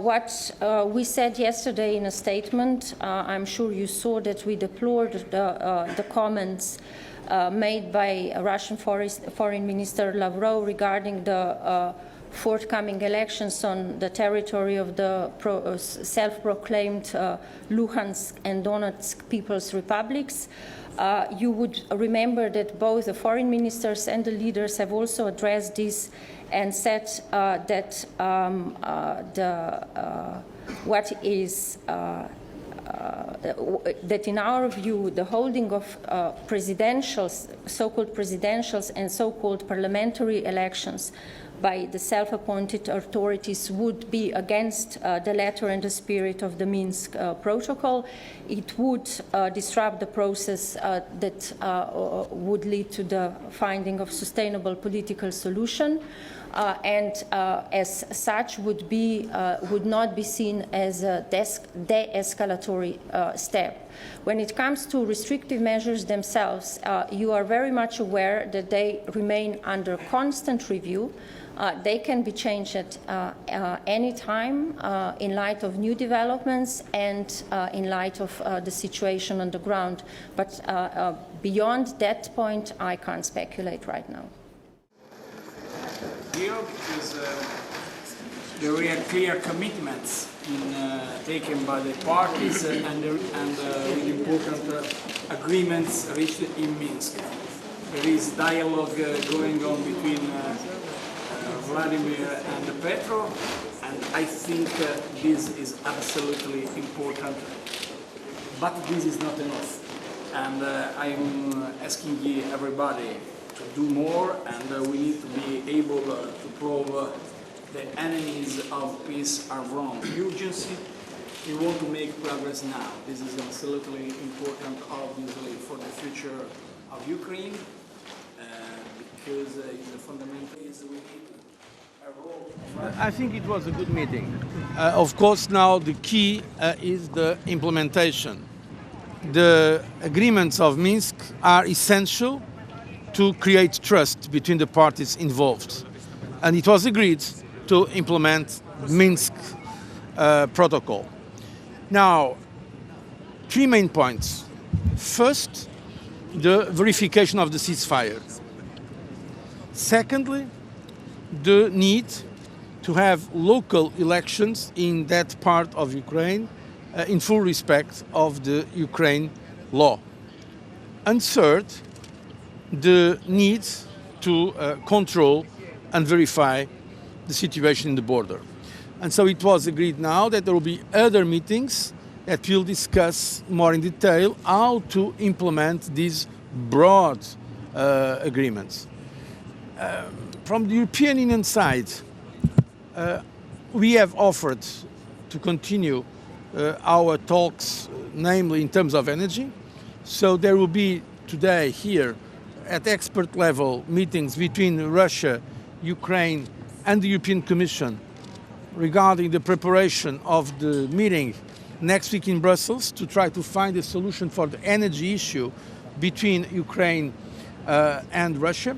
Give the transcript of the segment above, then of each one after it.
what we said yesterday in a statement, I'm sure you saw that we deplored the comments made by Russian Foreign Minister Lavrov regarding the forthcoming elections on the territory of the self-proclaimed Luhansk and Donetsk People's Republics. You would remember that both the foreign ministers and the leaders have also addressed this and said that that in our view, the holding of presidentials, so-called presidentials and so-called parliamentary elections by the self-appointed authorities would be against the letter and the spirit of the Minsk protocol. It would disrupt the process that would lead to the finding of sustainable political solution. And as such would not be seen as a de-escalatory step. When it comes to restrictive measures themselves, you are very much aware that they remain under constant review. They can be changed at any time in light of new developments and in light of the situation on the ground. But beyond that point, I can't speculate right now. Here is there are clear commitments taken by the parties and with important agreements reached in Minsk. There is dialogue going on between Vladimir and Petro, and I think this is absolutely important, but this is not enough. And I'm asking everybody to do more, and we need to be able to prove the enemies of peace are wrong. Urgency, we want to make progress now. This is absolutely important, obviously, for the future of Ukraine, because it's a fundamental issue. We need a role. I think it was a good meeting. Of course, now the key is the implementation. The agreements of Minsk are essential to create trust between the parties involved. And it was agreed to implement Minsk protocol. Now, three main points. First, the verification of the ceasefire. Secondly, the need to have local elections in that part of Ukraine in full respect of the Ukraine law. And third, the need to control and verify the situation in the border. And so it was agreed now that there will be other meetings that will discuss more in detail how to implement these broad agreements. From the European Union side, we have offered to continue our talks, namely in terms of energy. So there will be today here at expert level meetings between Russia, Ukraine and the European Commission regarding the preparation of the meeting next week in Brussels to try to find a solution for the energy issue between Ukraine and Russia.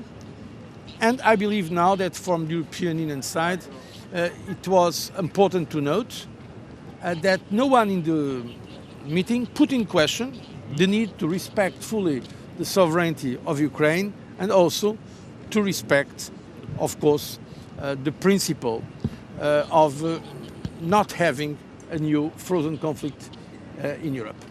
And I believe now that from the European Union side, it was important to note that no one in the meeting put in question the need to respect fully the sovereignty of Ukraine and also to respect, of course, the principle of not having a new frozen conflict in Europe.